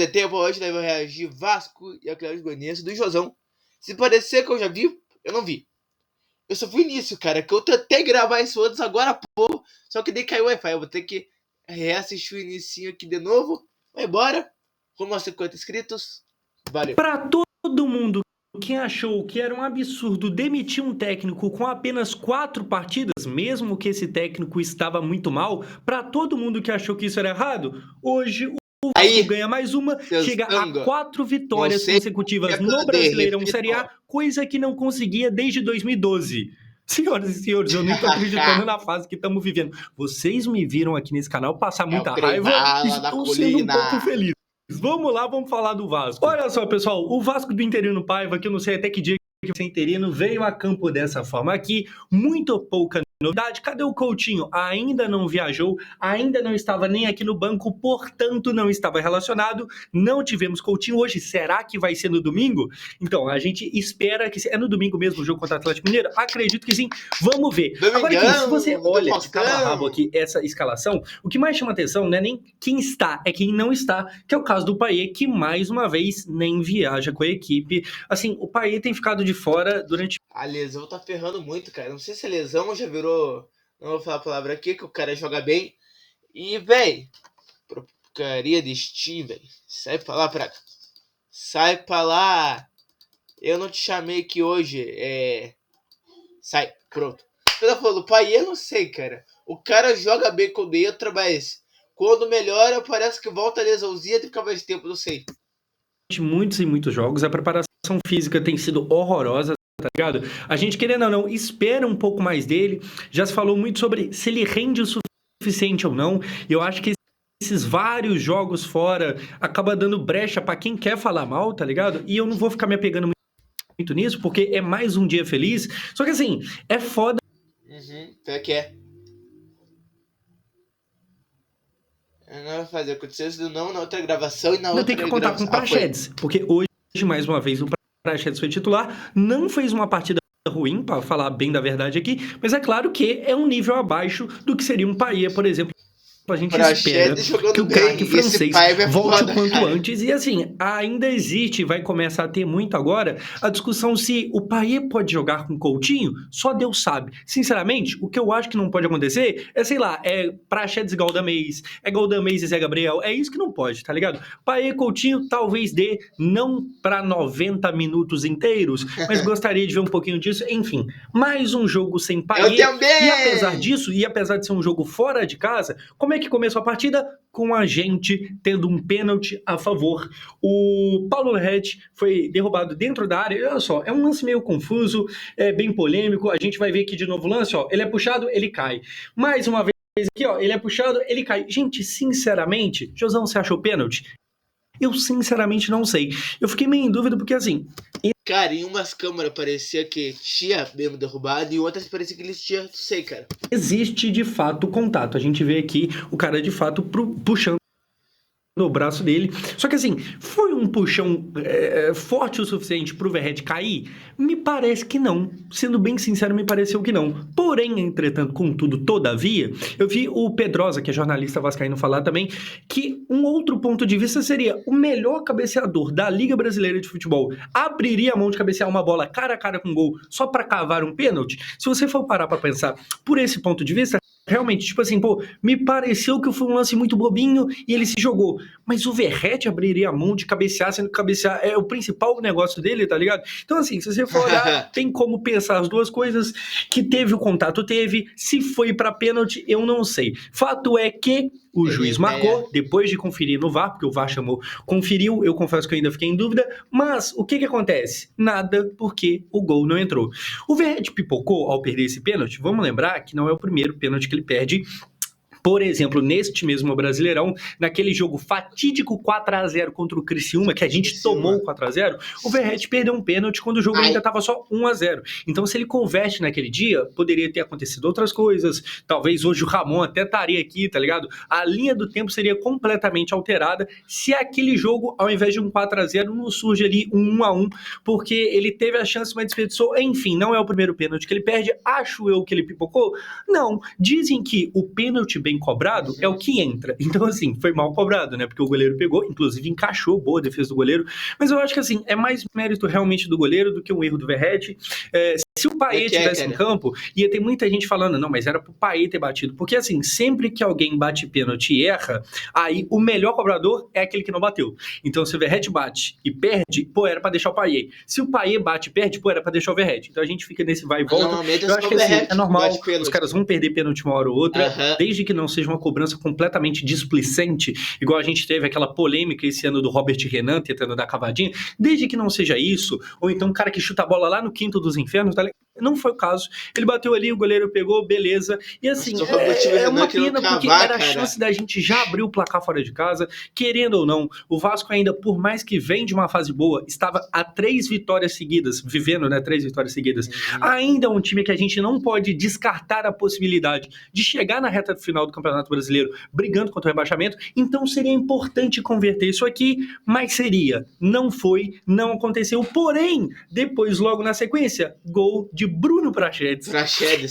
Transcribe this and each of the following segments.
de tempo, hoje nós vamos reagir Vasco e Atlético Goianiense do Josão. Se parecer que eu já vi, eu não vi. Eu só fui nisso, cara, que eu tentei gravar isso antes agora há pouco, só que daí caiu o Wi-Fi. Eu vou ter que reassistir o inicinho aqui de novo. Vai embora. Rumo aos 50 inscritos. Valeu. Para todo mundo que achou que era um absurdo demitir um técnico com apenas 4 partidas, mesmo que esse técnico estava muito mal, para todo mundo que achou que isso era errado, hoje o Vasco ganha mais uma, chega a 4 vitórias consecutivas no Brasileirão Série A, coisa que não conseguia desde 2012. Senhoras e senhores, eu nem tô acreditando na fase que estamos vivendo. Vocês me viram aqui nesse canal passar muita raiva, estou sendo um pouco feliz. Vamos lá, vamos falar do Vasco. Olha só, pessoal, o Vasco do Interino Paiva, que eu não sei até que dia que vai ser interino, veio a campo dessa forma aqui, muito pouca novidade. Cadê o Coutinho? Ainda não viajou, ainda não estava nem aqui no banco, portanto não estava relacionado. Não tivemos Coutinho hoje. Será que vai ser no domingo? Então, a gente espera que... É no domingo mesmo o jogo contra o Atlético Mineiro? Acredito que sim. Vamos ver. Agora aqui, se você olha de cabo a rabo aqui essa escalação, o que mais chama atenção não é nem quem está, é quem não está, que é o caso do Payet, que mais uma vez nem viaja com a equipe. Assim, o Payet tem ficado de fora durante... A lesão tá ferrando muito, cara. Não sei se a lesão já virou... Não vou falar a palavra aqui, que o cara joga bem. E, véi, porcaria de Steam, véi. Sai pra lá, Praga. Sai pra lá. Eu não te chamei aqui hoje. Sai, pronto. Eu falo, pai, eu não sei, cara. O cara joga bem quando entra, mas quando melhora, parece que volta a lesãozinha e fica mais tempo, não sei. Muitos e muitos jogos, a preparação física tem sido horrorosa, tá ligado? A gente, querendo ou não, espera um pouco mais dele. Já se falou muito sobre se ele rende o suficiente ou não. Eu acho que esses vários jogos fora acaba dando brecha pra quem quer falar mal, tá ligado? E eu não vou ficar me apegando muito nisso, porque é mais um dia feliz. Só que assim, é foda. Pior que é. Eu não vou fazer acontecer isso não na outra gravação e na outra gravação. Tem que contar com o Praxedes, porque hoje, mais uma vez, o Praxedes foi titular, não fez uma partida ruim, para falar bem da verdade aqui, mas é claro que é um nível abaixo do que seria um Payet, por exemplo. A gente espera que o craque francês volte o quanto antes. E assim, ainda existe, vai começar a ter muito agora, a discussão se o Payet pode jogar com Coutinho, só Deus sabe. Sinceramente, o que eu acho que não pode acontecer é, sei lá, Praxedes e Galdamez, Galdamez e Zé Gabriel, é isso que não pode, tá ligado? Payet e Coutinho talvez dê, não para 90 minutos inteiros, mas gostaria de ver um pouquinho disso. Enfim, mais um jogo sem Payet. Eu também! E apesar disso, e apesar de ser um jogo fora de casa, como é que começou a partida? Com a gente tendo um pênalti a favor. O Paulo Red foi derrubado dentro da área. Olha só, é um lance meio confuso, é bem polêmico. A gente vai ver aqui de novo o lance, ó. Ele é puxado, ele cai. Mais uma vez aqui, ó. Ele é puxado, ele cai. Gente, sinceramente, Josão, você achou pênalti? Eu sinceramente não sei. Eu fiquei meio em dúvida porque assim... Cara, em umas câmeras parecia que tinha mesmo derrubado e em outras parecia que eles tinham, não sei, cara. Existe de fato contato. A gente vê aqui o cara de fato puxando no braço dele. Só que assim, foi um puxão forte o suficiente pro Verratti cair? Me parece que não. Sendo bem sincero, me pareceu que não. Porém, entretanto, contudo, todavia, eu vi o Pedrosa, que é jornalista vascaíno, falar também que um outro ponto de vista seria o melhor cabeceador da Liga Brasileira de Futebol abriria a mão de cabecear uma bola cara a cara com gol só pra cavar um pênalti? Se você for parar pra pensar por esse ponto de vista, realmente, tipo assim, pô, me pareceu que foi um lance muito bobinho e ele se jogou. Mas o Verratti abriria a mão de cabecear, sendo que cabecear é o principal negócio dele, tá ligado? Então, assim, se você for olhar, tem como pensar as duas coisas, que teve o contato, teve, se foi pra pênalti, eu não sei. Fato é que o juiz marcou, depois de conferir no VAR, porque o VAR chamou, conferiu, eu confesso que eu ainda fiquei em dúvida, mas o que acontece? Nada, porque o gol não entrou. O Verratti pipocou ao perder esse pênalti, vamos lembrar que não é o primeiro pênalti que ele perde. Por exemplo, neste mesmo Brasileirão, naquele jogo fatídico 4-0 contra o Criciúma, que a gente tomou 4-0, o Verratti perdeu um pênalti quando o jogo ainda estava só 1-0. Então, se ele converte naquele dia, poderia ter acontecido outras coisas. Talvez hoje o Ramon até estaria aqui, tá ligado? A linha do tempo seria completamente alterada se aquele jogo, ao invés de um 4-0, não surge ali um 1-1, porque ele teve a chance, mas desperdiçou. Enfim, não é o primeiro pênalti que ele perde. Acho eu que ele pipocou? Não. Dizem que o pênalti bem bem cobrado é o que entra. Então, assim, foi mal cobrado, né? Porque o goleiro pegou, inclusive encaixou, boa defesa do goleiro. Mas eu acho que, assim, é mais mérito realmente do goleiro do que um erro do Verratti. Se o Payet estivesse em campo, ia ter muita gente falando, não, mas era pro Payet ter batido. Porque, assim, sempre que alguém bate pênalti e erra, aí o melhor cobrador é aquele que não bateu. Então, se o Verratti bate e perde, pô, era pra deixar o Payet. Se o Payet bate e perde, pô, era pra deixar o Verratti. Então a gente fica nesse vai e volta. Eu acho que assim, é normal, os caras vão perder pênalti uma hora ou outra, desde que não seja uma cobrança completamente displicente, igual a gente teve aquela polêmica esse ano do Robert Renan tentando dar cavadinha, desde que não seja isso, ou então um cara que chuta a bola lá no quinto dos infernos, tá ligado? Não foi o caso. Ele bateu ali, o goleiro pegou, beleza. E assim, é uma pena porque era a chance da gente já abrir o placar fora de casa. Querendo ou não, o Vasco ainda, por mais que vem de uma fase boa, estava a 3 vitórias seguidas, vivendo, né, 3 vitórias seguidas. Ainda é um time que a gente não pode descartar a possibilidade de chegar na reta final do Campeonato Brasileiro brigando contra o rebaixamento. Então seria importante converter isso aqui, mas não foi, não aconteceu. Porém, depois, logo na sequência, gol de Bruno Praxedes.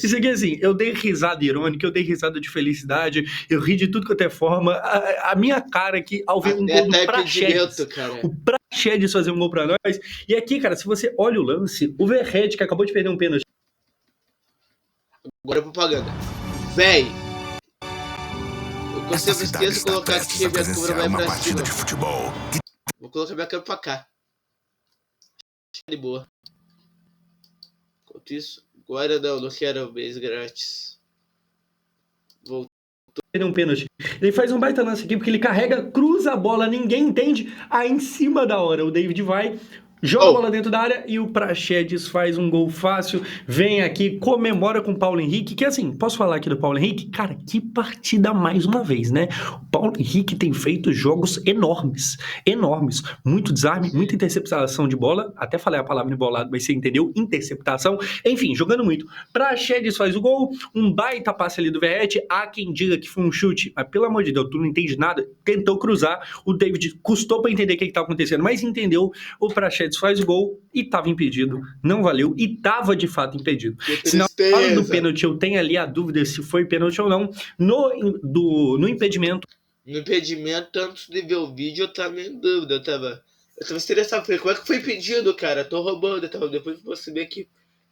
Isso aqui, assim, eu dei risada irônica, eu dei risada de felicidade, eu ri de tudo quanto é forma. A minha cara aqui, ao ver um gol do Praxedes, o Praxedes fazer um gol pra nós. E aqui, cara, se você olha o lance, o Verratti, que acabou de perder um pênalti. Agora é propaganda. Véi, eu com certeza colocar aqui a minha câmera vai pra cima. De futebol. Vou colocar minha câmera pra cá. De boa. Enquanto isso, agora não quero beijo grátis. Voltou. Um pênalti. Ele faz um baita lance aqui, porque ele carrega, cruza a bola, ninguém entende, aí em cima da hora o David vai, joga a bola dentro da área e o Praxedes faz um gol fácil, vem aqui, comemora com o Paulo Henrique, que assim, posso falar aqui do Paulo Henrique? Cara, que partida mais uma vez, né? O Paulo Henrique tem feito jogos enormes, muito desarme, muita interceptação de bola, até falei a palavra embolado, mas você entendeu, interceptação, enfim, jogando muito. Praxedes faz o gol, um baita passe ali do Verratti, há quem diga que foi um chute, mas pelo amor de Deus, tu não entende nada, tentou cruzar, o David custou pra entender o que tá acontecendo, mas entendeu, o Praxedes faz o gol e estava impedido, não valeu e estava de fato impedido. Se na hora do pênalti eu tenho ali a dúvida se foi pênalti ou não, no impedimento. No impedimento, antes de ver o vídeo, eu tava em dúvida, eu tava estressado, falei, como é que foi impedido, cara? Tô roubando e tal, depois eu percebi que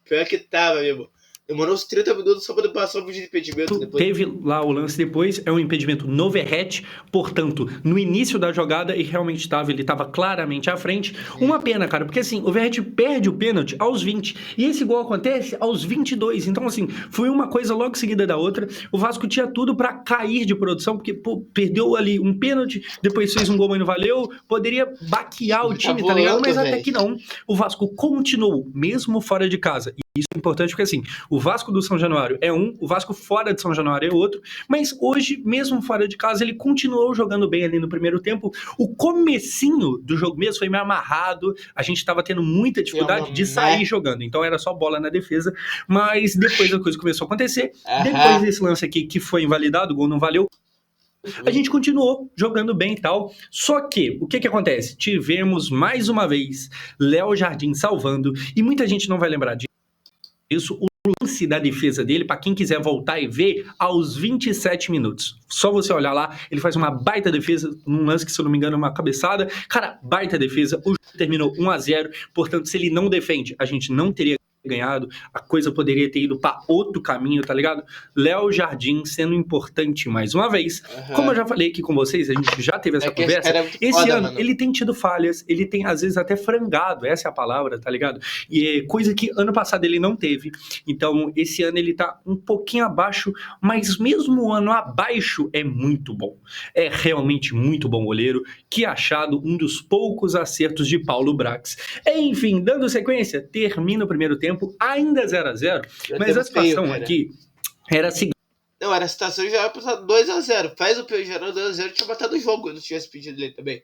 pior que tava mesmo. Demorou uns 30 minutos só para passar o vídeo de impedimento. Depois. Teve lá o lance depois, é um impedimento no Verratti, portanto, no início da jogada, e realmente ele estava claramente à frente. Uma pena, cara, porque assim, o Verratti perde o pênalti aos 20, e esse gol acontece aos 22, então assim, foi uma coisa logo seguida da outra. O Vasco tinha tudo para cair de produção, porque perdeu ali um pênalti, depois fez um gol, mas não valeu, poderia baquear o time, tá ligado? Mas até que não, o Vasco continuou, mesmo fora de casa. Isso é importante porque, assim, o Vasco do São Januário é um, o Vasco fora de São Januário é outro, mas hoje, mesmo fora de casa, ele continuou jogando bem ali no primeiro tempo. O comecinho do jogo mesmo foi meio amarrado, a gente estava tendo muita dificuldade de sair jogando, então era só bola na defesa, mas depois a coisa começou a acontecer, depois desse lance aqui que foi invalidado, o gol não valeu, a gente continuou jogando bem e tal, só que, o que acontece? Tivemos, mais uma vez, Léo Jardim salvando, e muita gente não vai lembrar disso, o lance da defesa dele, para quem quiser voltar e ver, aos 27 minutos. Só você olhar lá, ele faz uma baita defesa, num lance que, se eu não me engano, é uma cabeçada. Cara, baita defesa, o jogo terminou 1-0, portanto, se ele não defende, a gente não teria ganhado, a coisa poderia ter ido para outro caminho, tá ligado? Léo Jardim sendo importante mais uma vez. Como eu já falei aqui com vocês, a gente já teve essa conversa. Esse ano, ele tem tido falhas, ele tem às vezes até frangado, essa é a palavra, tá ligado? E é coisa que ano passado ele não teve. Então, esse ano ele tá um pouquinho abaixo, mas mesmo o ano abaixo é muito bom. É realmente muito bom goleiro, que achado um dos poucos acertos de Paulo Brax. Enfim, dando sequência, termina o primeiro tempo, ainda 0-0, mas a situação aqui era a seguinte. Não, era a situação já era pra 2-0. Faz o Peu geral 2-0, tinha matado o jogo, eu não tivesse pedido ele também.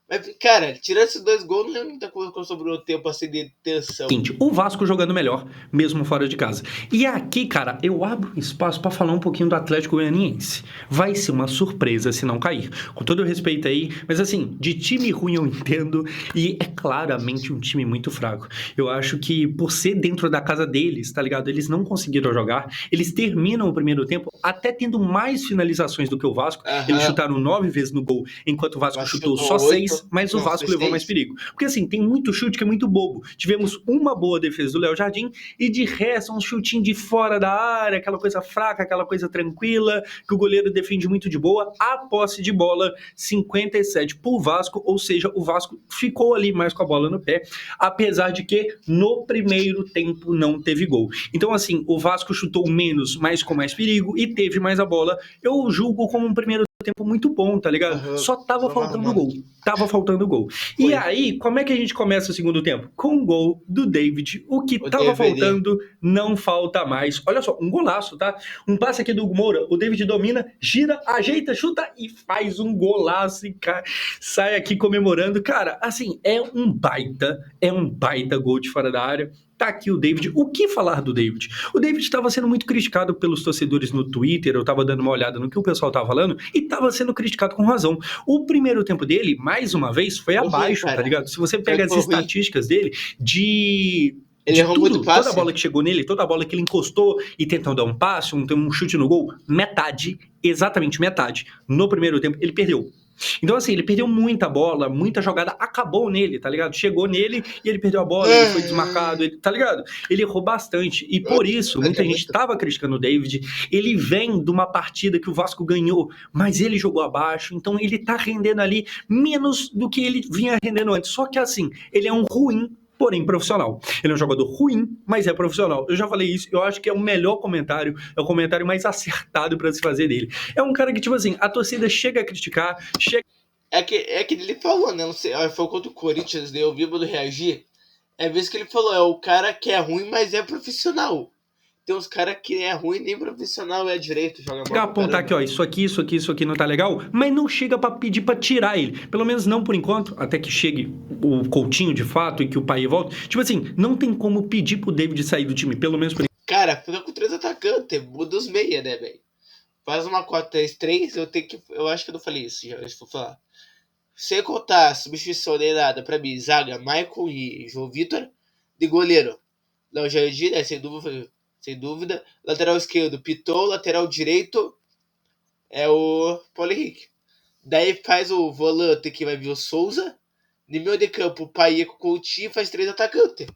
Mas, cara, tirando esses 2 gols, não lembro muita coisa sobre o tempo assim de tensão. Seguinte, o Vasco jogando melhor, mesmo fora de casa. E aqui, cara, eu abro espaço pra falar um pouquinho do Atlético Goianiense. Vai ser uma surpresa se não cair. Com todo o respeito aí, mas assim, de time ruim eu entendo e é claramente um time muito fraco. Eu acho que por ser dentro da casa deles, tá ligado? Eles não conseguiram jogar. Eles terminam o primeiro tempo até tendo mais finalizações do que o Vasco. Eles chutaram 9 vezes no gol, enquanto o Vasco chutou só 6, mas o Vasco levou mais perigo. Porque assim, tem muito chute que é muito bobo. Tivemos uma boa defesa do Léo Jardim e de resto um chutinho de fora da área, aquela coisa fraca, aquela coisa tranquila, que o goleiro defende muito de boa. A posse de bola, 57 pro Vasco, ou seja, o Vasco ficou ali mais com a bola no pé, apesar de que no primeiro tempo não teve gol. Então assim, o Vasco chutou menos, mas com mais perigo e teve mais a bola. Eu julgo como um primeiro tempo muito bom, tá ligado? Só tava faltando gol. Tava faltando gol. E aí, como é que a gente começa o segundo tempo? Com um gol do David. O que tava faltando não falta mais. Olha só, um golaço, tá? Um passe aqui do Moura. O David domina, gira, ajeita, chuta e faz um golaço e sai aqui comemorando. Cara, assim, é um baita gol de fora da área. Tá aqui o David. O que falar do David? O David estava sendo muito criticado pelos torcedores no Twitter, eu estava dando uma olhada no que o pessoal estava falando, e estava sendo criticado com razão. O primeiro tempo dele, mais uma vez, foi abaixo, tá ligado? Se você pega as estatísticas dele, ele errou muito passe. Toda a bola que chegou nele, toda a bola que ele encostou e tentou dar um passe, um chute no gol, metade, exatamente metade, no primeiro tempo, ele perdeu. Então, assim, ele perdeu muita bola, muita jogada, acabou nele, tá ligado? Chegou nele e ele perdeu a bola, ele foi desmarcado, tá ligado? Ele errou bastante. E por isso, muita gente tava criticando o David. Ele vem de uma partida que o Vasco ganhou, mas ele jogou abaixo, então ele tá rendendo ali menos do que ele vinha rendendo antes. Só que, assim, ele é um ruim, porém profissional. Ele é um jogador ruim, mas é profissional. Eu já falei isso, eu acho que é o melhor comentário, é o comentário mais acertado pra se fazer dele. É um cara que, tipo assim, a torcida chega a criticar, É que ele falou, né? Não sei, foi contra o Corinthians, né? Eu vi do reagir. É a vez que ele falou, é o cara que é ruim, mas é profissional. Tem uns caras que é ruim, nem profissional é direito, joga bola. Apontar aqui, ó, isso aqui não tá legal, mas não chega pra pedir pra tirar ele. Pelo menos não por enquanto, até que chegue o Coutinho de fato e que o pai volte. Tipo assim, não tem como pedir pro David sair do time, pelo menos por enquanto. Cara, fica com 3 atacantes, muda os meia, né, velho? Faz uma 4-3-3, eu acho que eu não falei isso, já vou falar. Sem contar a substituição nem nada, pra mim, zaga, Michael e João Vitor, de goleiro. Léo Jardim, né, sem dúvida. Lateral esquerdo, Piton. Lateral direito é o Paulo Henrique. Daí faz o volante que vai vir o Souza. No meio de campo, o Paia com o Coutinho faz 3 atacantes.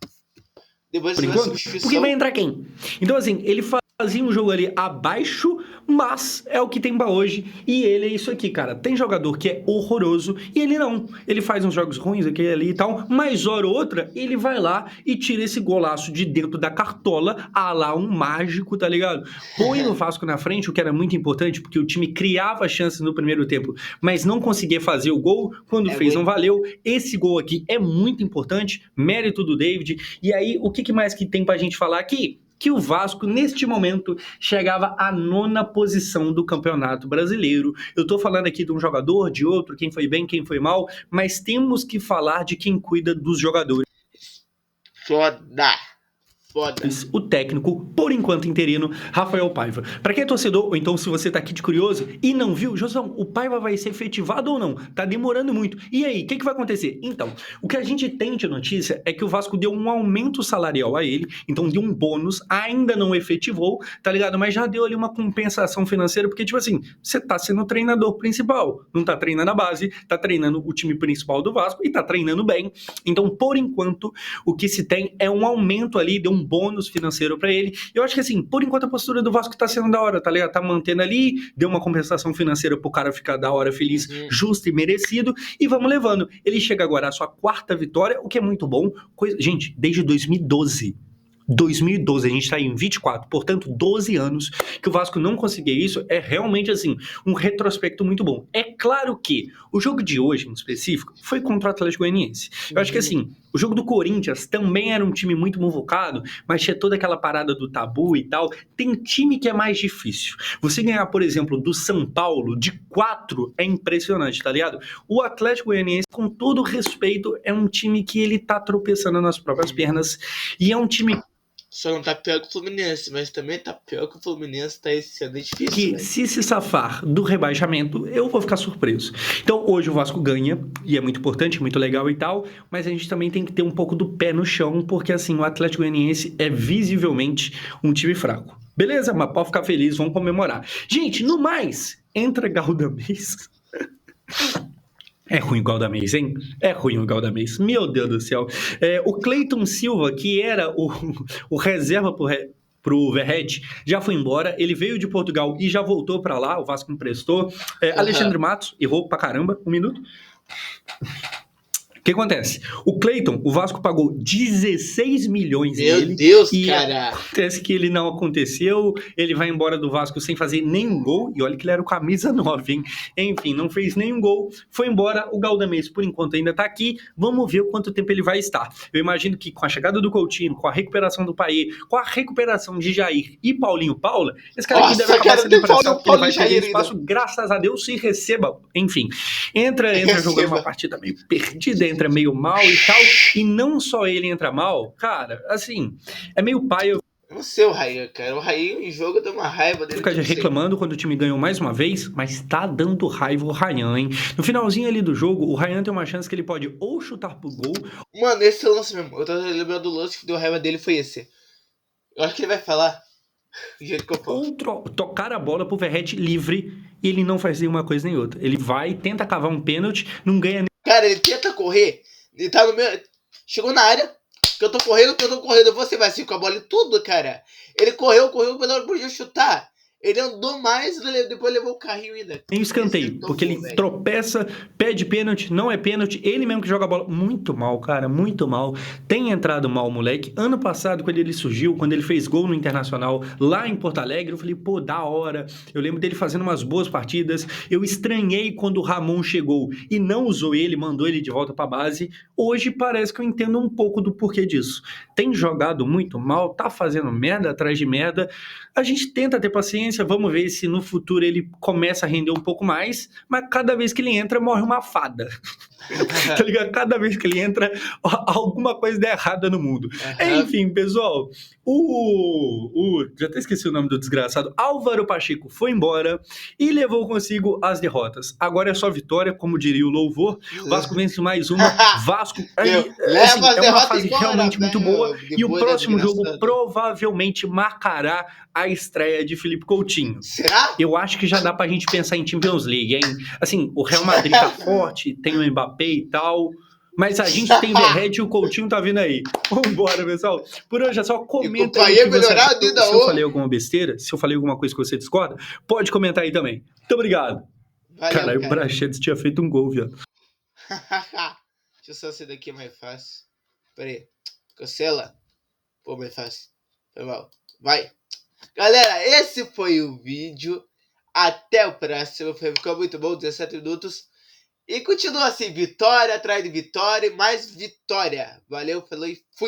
Depois por enquanto, porque vai entrar quem? Então assim, ele fazia um jogo ali abaixo, mas é o que tem pra hoje. E ele é isso aqui, cara. Tem jogador que é horroroso e ele não. Ele faz uns jogos ruins aqui ali e tal, mas hora ou outra ele vai lá e tira esse golaço de dentro da cartola, a lá um mágico, tá ligado? Põe no Vasco na frente, o que era muito importante, porque o time criava chances no primeiro tempo, mas não conseguia fazer o gol. Quando fez, não valeu. Esse gol aqui é muito importante, mérito do David. E aí, o que mais que tem pra gente falar aqui? Que o Vasco, neste momento, chegava à 9ª posição do Campeonato Brasileiro. Eu tô falando aqui de um jogador, de outro, quem foi bem, quem foi mal, mas temos que falar de quem cuida dos jogadores. Foda! O técnico, por enquanto interino, Rafael Paiva. Pra quem é torcedor, ou então se você tá aqui de curioso e não viu, Josão, o Paiva vai ser efetivado ou não? Tá demorando muito. E aí, o que vai acontecer? Então, o que a gente tem de notícia é que o Vasco deu um aumento salarial a ele, então deu um bônus, ainda não efetivou, tá ligado? Mas já deu ali uma compensação financeira, porque, tipo assim, você tá sendo o treinador principal, não tá treinando a base, tá treinando o time principal do Vasco e tá treinando bem. Então, por enquanto, o que se tem é um aumento ali, deu um bônus financeiro pra ele. Eu acho que assim, por enquanto a postura do Vasco tá sendo da hora, tá ligado? Tá mantendo ali, deu uma compensação financeira pro cara ficar da hora, feliz, justo e merecido, e vamos levando. Ele chega agora à sua 4ª vitória, o que é muito bom. Gente, desde 2012. 2012, a gente está em 24, portanto, 12 anos que o Vasco não conseguia isso, é realmente, assim, um retrospecto muito bom. É claro que o jogo de hoje, em específico, foi contra o Atlético Goianiense. Eu acho que, assim, o jogo do Corinthians também era um time muito muvucado, mas tinha toda aquela parada do tabu e tal. Tem time que é mais difícil. Você ganhar, por exemplo, do São Paulo de 4 é impressionante, tá ligado? O Atlético Goianiense, com todo respeito, é um time que ele tá tropeçando nas próprias pernas e é um time Só não tá pior que o Fluminense, mas também tá pior que o Fluminense, tá esse ano difícil, que velho. se safar do rebaixamento, eu vou ficar surpreso. Então hoje o Vasco ganha, e é muito importante, muito legal e tal, mas a gente também tem que ter um pouco do pé no chão, porque assim, o Atlético Goianiense é visivelmente um time fraco. Beleza, mas pode ficar feliz, vamos comemorar. Gente, no mais, entra Galdamez. É ruim o Galdamez, hein? É ruim o Galdamez. Meu Deus do céu. O Cleiton Silva, que era o reserva pro Verratti, já foi embora. Ele veio de Portugal e já voltou para lá. O Vasco emprestou. Alexandre Matos, errou pra caramba. Um minuto. O que acontece? O Cleiton, o Vasco pagou 16 milhões nele. Meu Deus, e cara. Acontece que ele não aconteceu. Ele vai embora do Vasco sem fazer nenhum gol. E olha que ele era o camisa 9, hein? Enfim, não fez nenhum gol. Foi embora. O Galdamez, por enquanto, ainda tá aqui. Vamos ver quanto tempo ele vai estar. Eu imagino que com a chegada do Coutinho, com a recuperação do Paê, com a recuperação de Jair e Paulinho Paula, esse cara aqui deve acabar sendo emprestado, porque ele vai perder espaço, graças a Deus, se receba. Enfim, entra jogando uma partida meio perdida, entra meio mal e tal, e não só ele entra mal, cara, assim, é meio paia. Não sei o Raí, cara. O Raí em jogo deu uma raiva dele. Fica reclamando quando o time ganhou mais uma vez, mas tá dando raiva o Ryan, hein? No finalzinho ali do jogo, o Ryan tem uma chance que ele pode ou chutar pro gol. Mano, esse lance mesmo. Eu tô lembrando do lance que deu raiva dele, foi esse. Eu acho que ele vai falar do jeito que eu posso. Ou tocar a bola pro Verratti livre e ele não faz nenhuma coisa nem outra. Ele vai, tenta cavar um pênalti, não ganha nem. Cara, ele tenta correr. Ele tá no meu. Chegou na área. Que eu tô correndo. Você vai assim com a bola e tudo, cara. Ele correu, mas não podia chutar. Ele andou mais, depois levou o carrinho ainda. Tem escanteio, porque ele tropeça, pede pênalti, não é pênalti, ele mesmo que joga a bola. Muito mal, cara, muito mal. Tem entrado mal o moleque. Ano passado, quando ele surgiu, quando ele fez gol no Internacional, lá em Porto Alegre, eu falei, pô, da hora. Eu lembro dele fazendo umas boas partidas. Eu estranhei quando o Ramon chegou e não usou ele, mandou ele de volta pra base. Hoje parece que eu entendo um pouco do porquê disso. Tem jogado muito mal, tá fazendo merda atrás de merda. A gente tenta ter paciência, vamos ver se no futuro ele começa a render um pouco mais, mas cada vez que ele entra, morre uma fada. Tá ligado? Cada vez que ele entra, alguma coisa dá errada no mundo. Enfim, pessoal, já até esqueci o nome do desgraçado, Álvaro Pacheco foi embora e levou consigo as derrotas. Agora é só vitória, como diria o louvor. Vasco vence mais uma. Vasco é uma fase realmente muito boa. E o próximo jogo provavelmente marcará a estreia de Felipe Coutinho. Será? Eu acho que já dá pra gente pensar em Champions League, hein? Assim, o Real Madrid tá forte, tem o Mbappé e tal, mas a gente tem Verratti e o Coutinho tá vindo aí. Vambora, pessoal. Por hoje é só, comenta aí se eu falei alguma besteira, se eu falei alguma coisa que você discorda, pode comentar aí também. Muito obrigado. Valeu, Caralho, o Prachedes tinha feito um gol, viado. Deixa eu só ser daqui mais fácil. Pera aí. Cancela. Pô, mais fácil. Foi mal. Vai. Galera, esse foi o vídeo. Até o próximo. Ficou muito bom, 17 minutos. E continua assim, vitória atrás de vitória e mais vitória. Valeu, falou e fui.